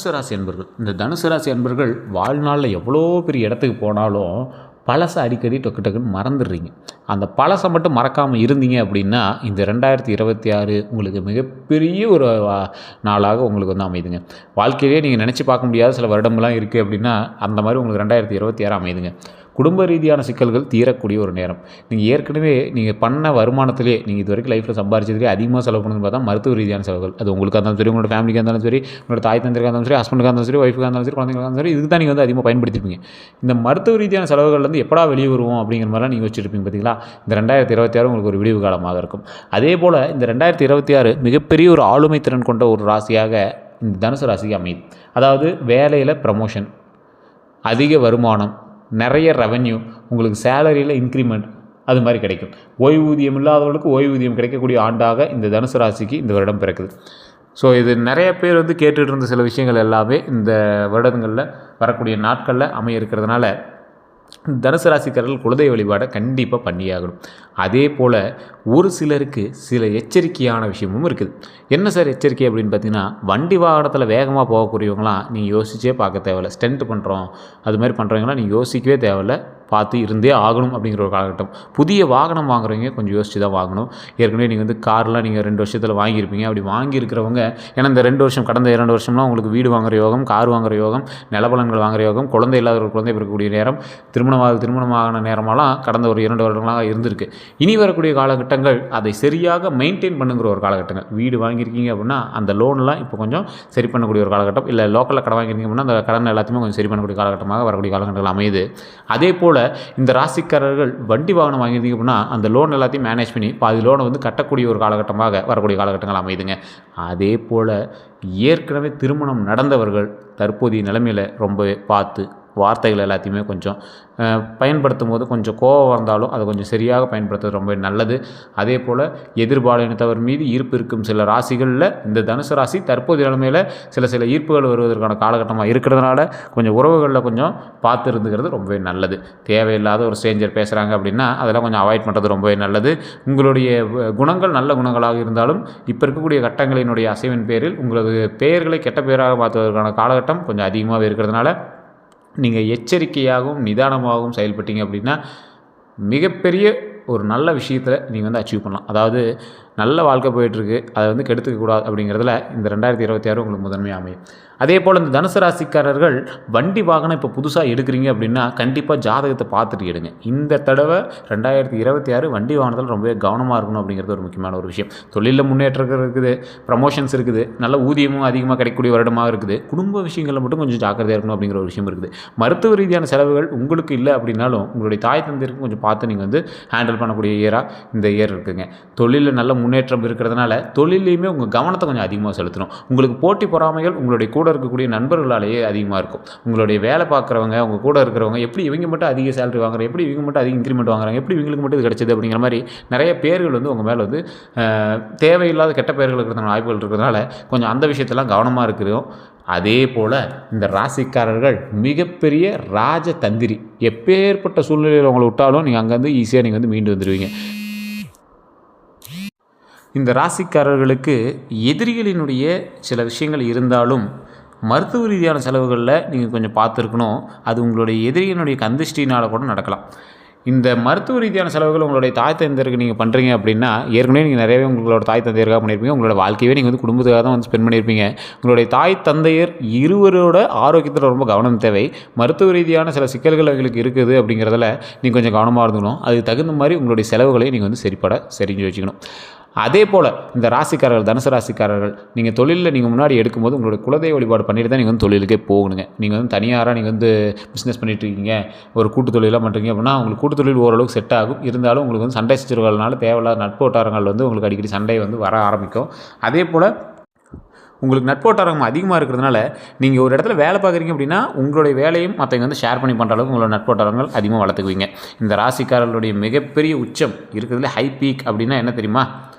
தனுசு ராசி அன்பர்கள், இந்த தனுசு ராசி அன்பர்கள் வாழ்நாளில் எவ்வளோ பெரிய இடத்துக்கு போனாலும் பழசை அடிக்கடி டொக்கு டக்குன்னு மறந்துடுறீங்க. அந்த பழசை மட்டும் மறக்காமல் இருந்தீங்க அப்படின்னா இந்த 2026 உங்களுக்கு மிகப்பெரிய ஒரு நாளாக உங்களுக்கு வந்து அமையுதுங்க. வாழ்க்கையிலே நீங்கள் நினச்சி பார்க்க முடியாத சில வருடங்கள்லாம் இருக்குது அப்படின்னா அந்த மாதிரி உங்களுக்கு 2026 அமையுதுங்க. குடும்ப ரீதியான சிக்கல்கள் தீரக்கூடிய ஒரு நேரம். நீங்கள் ஏற்கனவே நீங்கள் பண்ண வருமானத்திலே நீங்கள் இது வரைக்கும் லைஃப்பில் சம்பாரிச்சதுலேயே அதிகமாக செலவு பண்ணணும்னு பார்த்தா மருத்துவ ரீதியான செலவுகள். அது உங்களுக்காக இருந்தாலும் சரி, உங்களோட ஃபேமிலிக்காக இருந்தாலும் சரி, உங்களோட தாய் தந்தைக்காக இருந்தாலும் சரி, ஹஸ்பண்டுக்காக இருந்தாலும் சரி, ஒய்ஃபுக்காக இருந்தாலும் சரி, குழந்தைங்களுக்காக இருந்தாலும் சரி, இதுக்கு தான் நீங்கள் வந்து அதிகமாக பயன்படுத்திருப்பீங்க. இந்த மருத்துவ ரீதியான செலவுகள்லேருந்து எப்படா வெளியே வருவோம் அப்படிங்கிற மாதிரிலாம் நீங்கள் யோசிச்சிருப்பீங்க பார்த்தீங்களா. இந்த 2026 உங்களுக்கு ஒரு விடிவு காலமாக இருக்கும். அதே போல் இந்த 2026 மிகப்பெரிய ஒரு ஆளுமை திறன் கொண்ட ஒரு ராசியாக இந்த தனுசு ராசிக்கு அமையுது. அதாவது வேலையில் ப்ரமோஷன், அதிக வருமானம், நிறைய ரெவென்யூ, உங்களுக்கு சேலரியில் இன்க்ரிமெண்ட் அது மாதிரி கிடைக்கும். ஓய்வூதியம் இல்லாதவர்களுக்கு ஓய்வூதியம் கிடைக்கக்கூடிய ஆண்டாக இந்த தனுசு ராசிக்கு இந்த வருடம் பிறக்குது. ஸோ இது நிறைய பேர் வந்து கேட்டுட்டு இருந்த சில விஷயங்கள் எல்லாமே இந்த வருடங்களில் வரக்கூடிய நாட்களில் அமைய இருக்கிறதுனால தனுசு ராசிக்காரர்கள் குலதெய்வ வழிபாடை கண்டிப்பாக பண்ணியாகணும். அதே போல் ஒரு சிலருக்கு சில எச்சரிக்கையான விஷயமும் இருக்குது. என்ன சார் எச்சரிக்கை அப்படின்னு பார்த்தீங்கன்னா, வண்டி வாகனத்தில் வேகமாக போகக்கூடியவங்களாம் நீங்கள் யோசிச்சே பார்க்க தேவையில்லை. ஸ்டெண்ட் பண்ணுறோம் அது மாதிரி பண்ணுறவங்களாம் நீங்கள் யோசிக்கவே தேவையில்லை, பார்த்து இருந்தே ஆகணும் அப்படிங்கிற ஒரு காலகட்டம். புதிய வாகனம் வாங்குறவங்க கொஞ்சம் யோசித்து தான் வாங்கணும். ஏற்கனவே நீங்கள் வந்து கார்லாம் நீங்கள் 2 வருஷத்தில் வாங்கியிருப்பீங்க. அப்படி வாங்கியிருக்கிறவங்க, ஏன்னா இந்த 2 வருஷம் கடந்த 2 வருஷம்லாம் உங்களுக்கு வீடு வாங்குகிற யோகம், கார் வாங்குகிற யோகம், நிலபலன்கள் வாங்குகிற யோகம், குழந்தை இல்லாத ஒரு குழந்தை பிறக்கக்கூடிய நேரம், திருமணமான நேரமெல்லாம் கடந்த ஒரு 2 வருடங்களாக இருந்திருக்கு. இனி வரக்கூடிய காலகட்டங்கள் அதை சரியாக மெயின்டைன் பண்ணுங்கிற ஒரு காலகட்டங்கள். வீடு வாங்கியிருக்கீங்க அப்படின்னா அந்த லோன்லாம் இப்போ கொஞ்சம் சரி பண்ணக்கூடிய ஒரு காலகட்டம். இல்லை லோக்கலில் கடன் வாங்கியிருக்கீங்க அப்படின்னா அந்த கடன் எல்லாத்தையுமே கொஞ்சம் சரி பண்ணக்கூடிய காலகட்டமாக வரக்கூடிய காலகட்டங்கள் அமையுது. அதே போல் இந்த ராசிக்காரர்கள் வண்டி வாகனம் வாங்கியிருந்தீங்க அப்படின்னா அந்த லோன் எல்லாத்தையும் மேனேஜ் பண்ணி பாதி லோனை வந்து கட்டக்கூடிய ஒரு காலகட்டமாக வரக்கூடிய காலகட்டங்கள் அமையுதுங்க. அதே போல் ஏற்கனவே திருமணம் நடந்தவர்கள் தற்போதைய நிலைமையில் ரொம்பவே பார்த்து வார்த்தைகள் எல்லாத்தையுமே கொஞ்சம் பயன்படுத்தும் போது கொஞ்சம் கோபம் வந்தாலும் அதை கொஞ்சம் சரியாக பயன்படுத்துறது ரொம்ப நல்லது. அதே போல் எதிர்பாலினத்தவர் மீது ஈர்ப்பு இருக்கும் சில ராசிகளில் இந்த தனுசு ராசி தற்போதைய நிலைமையில் சில ஈர்ப்புகள் வருவதற்கான காலகட்டமாக இருக்கிறதுனால கொஞ்சம் உறவுகளில் கொஞ்சம் பார்த்து இருந்துக்கிறது ரொம்பவே நல்லது. தேவையில்லாத ஒரு ஸ்ட்ரேஞ்சர் பேசுகிறாங்க அப்படின்னா அதெல்லாம் கொஞ்சம் அவாய்ட் பண்ணுறது ரொம்பவே நல்லது. உங்களுடைய குணங்கள் நல்ல குணங்களாக இருந்தாலும் இப்போ இருக்கக்கூடிய கட்டங்களினுடைய அசைவின் பேரில் உங்களது பெயர்களை கெட்ட பெயராக மாற்றுவதற்கான காலகட்டம் கொஞ்சம் அதிகமாக இருக்கிறதுனால நீங்கள் எச்சரிக்கையாகவும் நிதானமாகவும் செயல்பட்டீங்க அப்படின்னா மிகப்பெரிய ஒரு நல்ல விஷயத்தில் நீங்கள் வந்து அச்சீவ் பண்ணலாம். அதாவது நல்ல வாழ்க்கை போயிட்டுருக்கு, அதை வந்து கெடுத்துக்கக்கூடாது அப்படிங்கிறதுல இந்த 2026 உங்களுக்கு முதன்மையாக அமையும். அதே போல் இந்த தனுசு ராசிக்காரர்கள் வண்டி வாகனம் இப்போ புதுசாக எடுக்கிறீங்க அப்படின்னா கண்டிப்பாக ஜாதகத்தை பார்த்துட்டு எடுங்க. இந்த தடவை 2026 வண்டி வாகனத்தில் ரொம்பவே கவனமாக இருக்கணும் அப்படிங்கிறது ஒரு முக்கியமான ஒரு விஷயம். தொழிலில் முன்னேற்றம் இருக்குது, ப்ரமோஷன்ஸ் இருக்குது, நல்ல ஊதியமும் அதிகமாக கிடைக்கக்கூடிய வருடமாக இருக்குது. குடும்ப விஷயங்களில் மட்டும் கொஞ்சம் ஜாக்கிரதையாக இருக்கணும் அப்படிங்கிற ஒரு விஷயம் இருக்குது. மருத்துவ ரீதியான செலவுகள் உங்களுக்கு இல்லை அப்படின்னாலும் உங்களுடைய தாய் தந்தைக்கும் கொஞ்சம் பார்த்து நீங்கள் வந்து ஹேண்டில் பண்ணக்கூடிய இயராக இந்த இயர் இருக்குங்க. தொழிலில் நல்ல முன்னேற்றம் இருக்கிறதுனால தொழிலையுமே உங்கள் கவனத்தை கொஞ்சம் அதிகமாக செலுத்தணும். உங்களுக்கு போட்டி பொறாமைகள் உங்களுடைய கூட இருக்கக்கூடிய நண்பர்களாலேயே அதிகமாக இருக்கும். உங்களுடைய வேலை பார்க்குறவங்க, உங்கள் கூட இருக்கிறவங்க, எப்படி இவங்க மட்டும் அதிக சேலரி வாங்குறாங்க, எப்படி இவங்க மட்டும் அதிக இன்க்ரிமெண்ட் வாங்குறாங்க, எப்படி இவங்களுக்கு மட்டும் இது கிடைச்சது அப்படிங்கிற மாதிரி நிறைய பேர்கள் வந்து உங்கள் மேலே வந்து தேவையில்லாத கெட்ட பேர்கள் இருக்கிறதுனால வாய்ப்புகள் இருக்கிறதுனால கொஞ்சம் அந்த விஷயத்தெல்லாம் கவனமாக இருக்கிறோம். அதே போல் இந்த ராசிக்காரர்கள் மிகப்பெரிய ராஜதந்திரி. எப்பேற்பட்ட சூழ்நிலையில் உங்களை விட்டாலும் நீங்கள் அங்கேருந்து ஈஸியாக நீங்கள் வந்து மீண்டு வந்துடுவீங்க. இந்த ராசிக்காரர்களுக்கு எதிரிகளினுடைய சில விஷயங்கள் இருந்தாலும் மருத்துவ ரீதியான செலவுகளில் நீங்கள் கொஞ்சம் பார்த்துருக்கணும். அது உங்களுடைய எதிரியினுடைய கந்திஷ்டினால் கூட நடக்கலாம். இந்த மருத்துவ ரீதியான செலவுகள் உங்களுடைய தாய் தந்தையருக்கு நீங்கள் பண்ணுறீங்க அப்படின்னா ஏற்கனவே நீங்கள் நிறையவே உங்களோட தாய் தந்தையருக்காக பண்ணியிருப்பீங்க. உங்களோட வாழ்க்கையே நீங்கள் வந்து குடும்பத்துக்காக தான் வந்து ஸ்பெண்ட் பண்ணியிருப்பீங்க. உங்களுடைய தாய் தந்தையர் இருவரோட ஆரோக்கியத்தில் ரொம்ப கவனம் தேவை. மருத்துவ ரீதியான சில சிக்கல்கள் அவங்களுக்கு இருக்குது அப்படிங்கிறதுல நீங்கள் கொஞ்சம் கவனமாக இருந்துக்கணும். அதுக்கு தகுந்த மாதிரி உங்களுடைய செலவுகளை நீங்கள் வந்து செஞ்சு வச்சுக்கணும். அதே போல் இந்த ராசிக்காரர்கள், தனுசு ராசிக்காரர்கள், நீங்கள் தொழிலில் நீங்கள் முன்னாடி எடுக்கும்போது உங்களுடைய குலதெய்வ வழிபாடு பண்ணிட்டு தான் நீங்கள் வந்து தொழிலுக்கே போகணுங்க. நீங்கள் வந்து தனியாராக நீங்கள் வந்து பிஸ்னஸ் பண்ணிகிட்டு இருக்கீங்க, ஒரு கூட்டு தொழிலாக பண்ணுறீங்க அப்படின்னா உங்களுக்கு கூட்டு தொழில் ஓரளவுக்கு செட் ஆகும். இருந்தாலும் உங்களுக்கு வந்து சண்டை சச்சரவுகள்னால தேவையில்லாத நட்பு வட்டாரங்கள் வந்து உங்களுக்கு அடிக்கடி சண்டை வந்து வர ஆரம்பிக்கும். அதே போல் உங்களுக்கு நட்பு வட்டாரம் அதிகமாக இருக்கிறதுனால நீங்கள் ஒரு இடத்துல வேலை பார்க்குறீங்க அப்படின்னா உங்களுடைய வேலையும் மற்றவங்க வந்து ஷேர் பண்ணி பண்ணுற அளவுக்கு உங்களோட நட்பு வட்டாரங்கள் அதிகமாக வளர்த்துக்குவீங்க. இந்த ராசிக்காரர்களுடைய மிகப்பெரிய உச்சம் இருக்கிறதுல ஹை பீக் அப்படின்னா என்ன தெரியுமா?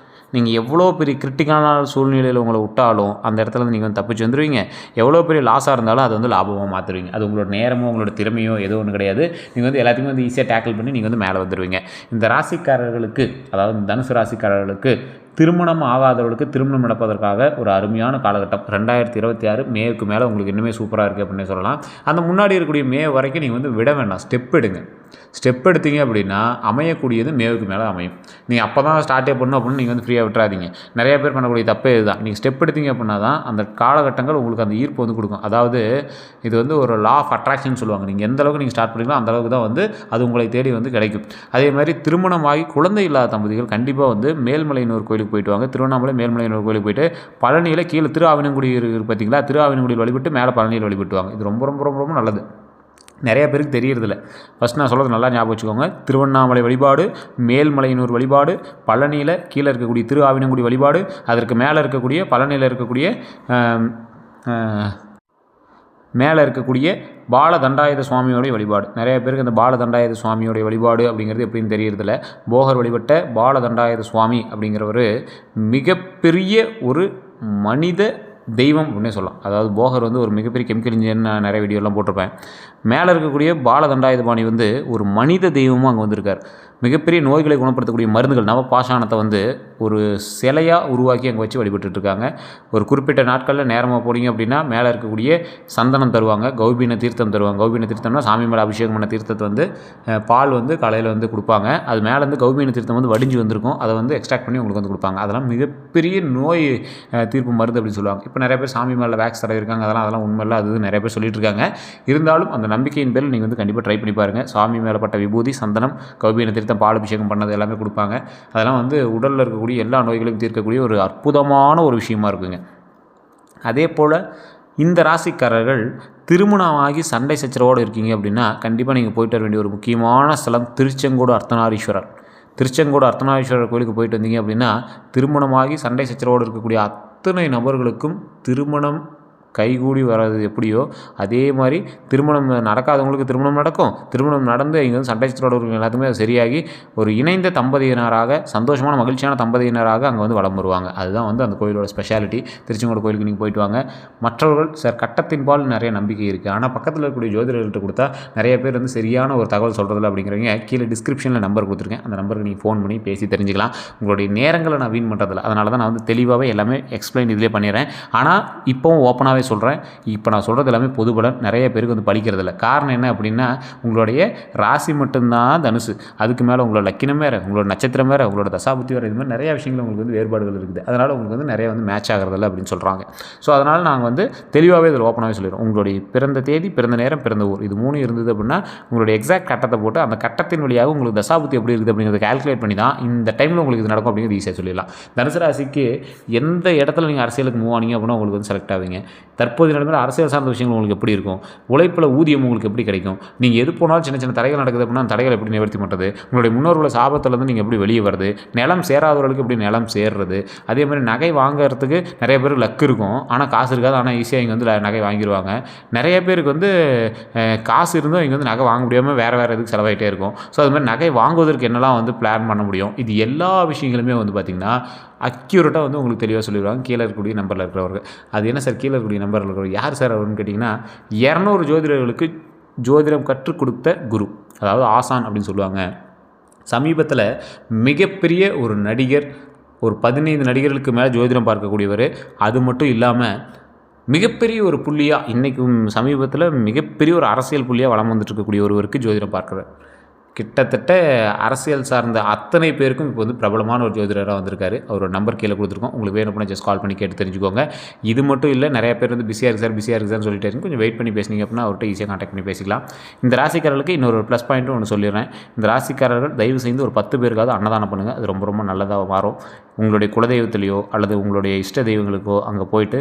நீங்கள் எவ்வளோ பெரிய கிரிட்டிக்கலான சூழ்நிலையில் உங்களை விட்டாலும் அந்த இடத்துல நீங்கள் வந்து தப்பிச்சு வந்துடுவீங்க. எவ்வளோ பெரிய லாஸாக இருந்தாலும் அது வந்து லாபமாக மாற்றுவீங்க. அது உங்களோட நேரமோ உங்களோட திறமையோ எதுவும் ஒன்று கிடையாது. நீங்கள் வந்து எல்லாத்தையுமே வந்து ஈஸியாக டேக்கிள் பண்ணி நீங்கள் வந்து மேலே வந்துடுவீங்க. இந்த ராசிக்காரர்களுக்கு, அதாவது தனுசு ராசிக்காரர்களுக்கு திருமணம் ஆகாதவர்களுக்கு திருமணம் நடப்பதற்காக ஒரு அருமையான காலகட்டம் 2026 மேக்கு மேலே உங்களுக்கு இன்னுமே சூப்பராக இருக்குது அப்படின்னு சொல்லலாம். அந்த முன்னாடி இருக்கக்கூடிய மே வரைக்கும் நீங்கள் வந்து விட வேண்டாம், ஸ்டெப் எடுங்க. ஸ்டெப் எடுத்தீங்க அப்படின்னா அமையக்கூடியது மேவுக்கு மேலே அமையும். நீங்கள் அப்போ தான் ஸ்டார்ட்டே பண்ணணும் அப்படின்னு நீங்கள் வந்து ஃப்ரீயாக விட்டுறாதீங்க. நிறைய பேர் பண்ணக்கூடிய தப்பே இதுதான். நீங்கள் ஸ்டெப் எடுத்தீங்க அப்படின்னா தான் அந்த காலகட்டங்கள் உங்களுக்கு அந்த ஈர்ப்பு வந்து கொடுக்கும். அதாவது இது வந்து ஒரு லா ஆஃப் அட்ராக்ஷன் சொல்லுவாங்க. நீங்கள் எந்த அளவுக்கு நீங்கள் ஸ்டார்ட் பண்ணுறீங்களோ அந்த அளவுக்கு தான் வந்து அது உங்களை தேடி வந்து கிடைக்கும். அதே மாதிரி திருமணமாகி குழந்தை இல்லாத தம்பதிகள் கண்டிப்பாக வந்து மேல்மலையனூர் கோயிலுக்கு போயிட்டு வாங்க. திருவண்ணாமலை மேல்மலையனூர் கோயிலுக்கு போயிட்டு பழனியில் கீழே திருஆவினங்குடி இருக்குது பார்த்தீங்களா, திருஆவினங்குடியில் வழிபட்டு மேலே பழனியில் வழிபட்டு வாங்க. இது ரொம்ப ரொம்ப ரொம்ப ரொம்ப நல்லது. நிறைய பேருக்கு தெரியறதில்ல. ஃபஸ்ட் நான் சொல்கிறது நல்லா ஞாபகம் வச்சுக்கோங்க. திருவண்ணாமலை வழிபாடு, மேல்மலையனூர் வழிபாடு, பழனியில் கீழே இருக்கக்கூடிய திருஆவினங்குடி வழிபாடு, அதற்கு மேலே இருக்கக்கூடிய பழனியில் இருக்கக்கூடிய மேலே இருக்கக்கூடிய பாலதண்டாயுத சுவாமியோடைய வழிபாடு. நிறைய பேருக்கு இந்த பாலதண்டாயுத சுவாமியோடைய வழிபாடு அப்படிங்கிறது எப்படின்னு தெரியறதில்ல. போகர் வழிபட்ட பாலதண்டாயுத சுவாமி அப்படிங்கிறவர் மிகப்பெரிய ஒரு மனித தெய்வம் அப்படின்னே சொல்லலாம். அதாவது போகர் வந்து ஒரு மிகப்பெரிய கெமிக்கல் இன்ஜினியர், நான் நிறைய வீடியோலாம் போட்டிருப்பேன். மேலே இருக்கக்கூடிய பாலதண்டாயுதபாணி வந்து ஒரு மனித தெய்வமாக அங்கே வந்திருக்கார். மிகப்பெரிய நோய்களை குணப்படுத்தக்கூடிய மருந்துகள் நவபாஷாணத்தை வந்து ஒரு சிலையாக உருவாக்கி அங்கே வச்சு வழிபட்டுருக்காங்க. ஒரு குறிப்பிட்ட நாட்களில் நேரமாக போனீங்க அப்படின்னா மேலே இருக்கக்கூடிய சந்தனம் தருவாங்க, கௌபீன தீர்த்தம் தருவாங்க. கௌபீன தீர்த்தம்னா சாமி மேலே அபிஷேகம் பண்ண தீர்த்தத்தை வந்து பால் வந்து காலையில் வந்து கொடுப்பாங்க. அது மேலே வந்து கௌபீன தீர்த்தம் வந்து வடிஞ்சு வந்திருக்கும். அதை வந்து எக்ஸ்ட்ராக்ட் பண்ணி உங்களுக்கு வந்து கொடுப்பாங்க. அதெல்லாம் மிகப்பெரிய நோய் தீர்ப்பு மருந்து அப்படின்னு சொல்லுவாங்க. இப்போ நிறைய பேர் சாமி மேலே வேக்ஸ் தடவிருக்காங்க. அதெல்லாம் உண்மையில்லை, அது நிறைய பேர் சொல்லிட்டு இருக்காங்க. இருந்தாலும் அந்த நம்பிக்கையின் பேரில் நீங்கள் வந்து கண்டிப்பாக ட்ரை பண்ணி பாருங்கள். சாமி மேலே பட்ட விபூதி, சந்தனம், கௌபீன தீர்த்தம், பால் அபிஷேகம் பண்ணது எல்லாமே கொடுப்பாங்க. அதெல்லாம் வந்து உடலில் இருக்கக்கூடிய எல்லா நோய்களையும் தீர்க்கக்கூடிய ஒரு அற்புதமான ஒரு விஷயமா இருக்குங்க. அதே போல் இந்த ராசிக்காரர்கள் திருமணமாகி சண்டை சச்சரவோடு இருக்கீங்க அப்படின்னா கண்டிப்பாக நீங்கள் போயிட்டு வர வேண்டிய ஒரு முக்கியமான ஸ்தலம் திருச்செங்கோடு அர்த்தநாரீஸ்வரர். திருச்செங்கோடு அர்த்தநாரீஸ்வரர் கோயிலுக்கு போயிட்டு வந்தீங்க அப்படின்னா திருமணமாகி சண்டை சச்சரவோடு இருக்கக்கூடிய அத்தனை நபர்களுக்கும் திருமணம் கைகூடி வர்றது எப்படியோ அதே மாதிரி திருமணம் நடக்காதவங்களுக்கு திருமணம் நடக்கும். திருமணம் நடந்து இங்கே வந்து சண்டை சச்சரவோடு எல்லாத்துக்குமே அது சரியாகி ஒரு இணைந்த தம்பதியினராக, சந்தோஷமான மகிழ்ச்சியான தம்பதியினராக அங்கே வந்து வலம் வருவாங்க. அதுதான் வந்து அந்த கோயிலோட ஸ்பெஷாலிட்டி. திருச்செங்கோடு கோயிலுக்கு நீங்கள் போயிட்டு வாங்க. மற்றவர்கள் சார் கட்டத்தின் பால் நிறைய நம்பிக்கை இருக்குது, ஆனால் பக்கத்தில் இருக்கக்கூடிய ஜோதிடர்கள்ட்ட கொடுத்தா நிறைய பேர் வந்து சரியான ஒரு தகவல் சொல்கிறதில்ல அப்படிங்கிறவங்க கீழே டிஸ்கிரிப்ஷனில் நம்பர் கொடுத்துருக்கேன். அந்த நம்பருக்கு நீங்கள் ஃபோன் பண்ணி பேசி தெரிஞ்சுக்கலாம். உங்களுடைய நேரங்களை நான் வீண் பண்ணுறதில்ல. அதனால தான் நான் வந்து தெளிவாகவே எல்லாமே எக்ஸ்பிளைன் இதிலே பண்ணிடுறேன். ஆனால் இப்போவும் ஓப்பனாகவே சொல்கிறேன். இப்போ நான் சொல்கிறது எல்லாமே பொது பலன். நிறைய பேருக்கு வந்து படிக்கிறதில்ல. காரணம் என்ன அப்படின்னா உங்களுடைய ராசி மட்டும்தான் தனுசு, அதுக்கு மேலே உங்களோட லக்கினம் வேறு, உங்களோட நட்சத்திரம் வேறு, உங்களோட தசாபுத்தி வேறு, இது மாதிரி நிறைய விஷயங்கள் உங்களுக்கு வந்து வேறுபாடுகள் இருக்குது. அதனால் உங்களுக்கு வந்து நிறைய வந்து மேட்ச் ஆகிறதில்ல அப்படின்னு சொல்கிறாங்க. ஸோ அதனால் நாங்கள் வந்து தெளிவாகவே இதில் ஓப்பனாகவே சொல்லிடுறோம். உங்களுடைய பிறந்த தேதி, பிறந்த நேரம், பிறந்த ஊர், இது 3 இருந்தது அப்படின்னா உங்களுடைய எக்ஸாக்ட் கட்டத்தை போட்டு அந்த கட்டத்தின் வழியாக உங்களுக்கு தசாபுத்தி எப்படி இருக்குது அப்படிங்கிறத கால்குலேட் பண்ணி தான் இந்த டைமில் உங்களுக்கு இது நடக்கும் அப்படிங்கிறது ஈஸியாக சொல்லிடலாம். தனுசு ராசிக்கு எந்த இடத்துல நீங்கள் அரசியலுக்கு மூவ் ஆனீங்க அப்படின்னா உங்களுக்கு வந்து செலக்ட் ஆவீங்க. தற்போது நிலைமையில் அரசியல் சார்ந்த விஷயங்கள் உங்களுக்கு எப்படி இருக்கும், உழைப்பில் ஊதியம் உங்களுக்கு எப்படி கிடைக்கும், நீங்கள் எது போனாலும் சின்ன சின்ன தடைகள் நடக்குது அப்படின்னா அந்த தடைகள் எப்படி நிவர்த்தி பண்ணுறது, உங்களுடைய முன்னோர்களை சாபத்திலேருந்து நீங்கள் எப்படி வெளியே வருது, நிலம் சேராதவர்களுக்கு எப்படி நிலம் சேர்றது, அதே மாதிரி நகை வாங்குறதுக்கு நிறைய பேருக்கு லக் இருக்கும், ஆனால் காசு இருக்காது, ஆனால் ஈஸியாக இங்கே வந்து நகை வாங்கிடுவாங்க. நிறைய பேருக்கு வந்து காசு இருந்தும் இங்கே வந்து நகை வாங்க முடியாமல் வேறு இதுக்கு செலவாகிட்டே இருக்கும். ஸோ அது மாதிரி நகை வாங்குவதற்கு என்னெல்லாம் வந்து பிளான் பண்ண முடியும், இது எல்லா விஷயங்களுமே வந்து பார்த்திங்கன்னா அக்யூரேட்டாக வந்து உங்களுக்கு தெளிவாக சொல்லிடுவாங்க கீழே இருக்கக்கூடிய நம்பரில் இருக்கிறவர்கள். அது என்ன சார் கீழே இருக்கக்கூடிய நம்பரில் இருக்கிறவர் யார் சார் அவருன்னு கேட்டிங்கன்னா 200 ஜோதிடர்களுக்கு ஜோதிடம் கற்றுக் கொடுத்த குரு, அதாவது ஆசான் அப்படின்னு சொல்லுவாங்க. சமீபத்தில் மிகப்பெரிய ஒரு நடிகர், ஒரு 15 நடிகர்களுக்கு மேலே ஜோதிடம் பார்க்கக்கூடியவர். அது மட்டும் இல்லாமல் மிகப்பெரிய ஒரு புள்ளியாக இன்றைக்கும் சமீபத்தில் மிகப்பெரிய ஒரு அரசியல் புள்ளியாக வளம் வந்துட்டு இருக்கக்கூடிய ஒருவருக்கு ஜோதிடம் பார்க்குறார். கிட்டத்தட்ட அரசியல் சார்ந்த அத்தனை பேருக்கும் இப்போ வந்து பிரபலமான ஒரு ஜோதிடராக வந்திருக்காரு. அவரோட நம்பர் கீழே கொடுத்துருக்கோம். உங்களுக்கு வேணும் அப்படின்னா ஜஸ்ட் கால் பண்ணி கேட்டு தெரிஞ்சுக்கோங்க. இது மட்டும் இல்லை, நிறைய பேர் வந்து பிஸியாக இருக்குது சார்னு சொல்லிட்டு இருக்கு. கொஞ்சம் வெயிட் பண்ணி பேசினீங்க அப்படின்னா அவர்கிட்ட ஈஸியாக கான்டாக்ட் பண்ணி பேசிக்கலாம். இந்த ராசிக்காரர்களுக்கு இன்னொரு ப்ளஸ் பாயிண்ட்டும் ஒன்று சொல்லிடுறேன். இந்த ராசிக்காரர்கள் தயவு செய்து ஒரு 10 பேருக்காவது அன்னதானம் பண்ணுங்கள். அது ரொம்ப ரொம்ப நல்லதாக மாறும். உங்களுடைய குலதெய்வத்திலையோ அல்லது உங்களுடைய இஷ்ட தெய்வங்களுக்கோ அங்கே போயிட்டு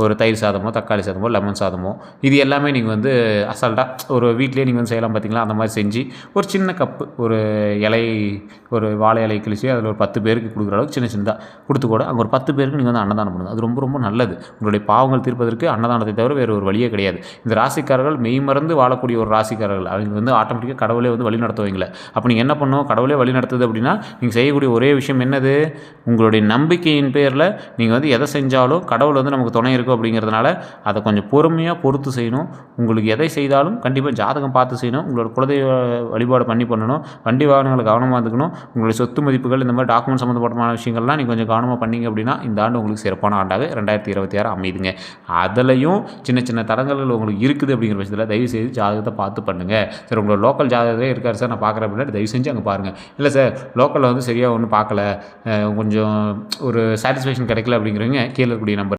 ஒரு தயிர் சாதமோ, தக்காளி சாதமோ, லெமன் சாதமோ, இது எல்லாமே நீங்கள் வந்து அசால்ட்டாக ஒரு வீட்லேயே நீங்கள் வந்து செய்யலாம் பார்த்தீங்களா, அந்த மாதிரி செஞ்சு ஒரு சின்ன கப்பு ஒரு இலை, ஒரு வாழை இலை கிழிச்சு அதில் ஒரு 10 பேருக்கு கொடுக்குற அளவுக்கு சின்ன சின்னதாக கொடுத்து கூட அங்கே ஒரு 10 பேருக்கு நீங்கள் வந்து அன்னதானம் பண்ணுங்கள். அது ரொம்ப ரொம்ப நல்லது. உங்களுடைய பாவங்கள் தீர்ப்பதற்கு அன்னதானத்தை தவிர வேறு ஒரு வழியே கிடையாது. இந்த ராசிக்காரர்கள் மெய்மறந்து வாழக்கூடிய ஒரு ராசிக்காரர்கள். அவங்க வந்து ஆட்டோமேட்டிக்காக கடவுளே வந்து வழி நடத்துவீங்களே. அப்போ நீங்கள் என்ன பண்ணணும்? கடவுளே வழி நடத்துது அப்படின்னா நீங்கள் செய்யக்கூடிய ஒரே விஷயம் என்னது? உங்களுடைய நம்பிக்கையின் பேரில் நீங்கள் வந்து எதை செஞ்சாலும் கடவுள் வந்து நமக்கு துணை இருக்கும் அப்படிங்கிறதுனால அதை கொஞ்சம் பொறுமையாக பொறுத்து செய்யணும். உங்களுக்கு எதை செய்தாலும் கண்டிப்பாக ஜாதகம் பார்த்து செய்யணும். உங்களோட குலதெய்வ வழிபாடு பண்ணணும். வண்டி வாகனங்களை கவனமாக இருந்துக்கணும். உங்களுடைய சொத்து மதிப்புகள் இந்த மாதிரி டாக்குமெண்ட் சம்மந்தப்பட்டமான விஷயங்கள்லாம் நீங்கள் கொஞ்சம் கவனமாக பண்ணிங்க அப்படின்னா இந்த ஆண்டு உங்களுக்கு சிறப்பான ஆண்டாக 2026 அமையுதுங்க. அதுலேயும் சின்ன சின்ன தடங்கல்கள் உங்களுக்கு இருக்குது அப்படிங்கிற பட்சத்தில் தயவுசெய்து ஜாதகத்தை பார்த்து பண்ணுங்கள். சார் உங்களோட லோக்கல் ஜாதகத்திலே இருக்கார் சார், நான் பார்க்குறேன் அப்படின்னா தயவு செஞ்சு அங்கே பாருங்கள். இல்லை சார் லோக்கலில் வந்து சரியாக ஒன்றும் பார்க்கல, கொஞ்சம் ஒரு சாட்டிஸ்ஃபேக்ஷன் கிடைக்கல அப்படிங்கிறவங்க கீழே இருக்கக்கூடிய நம்பர்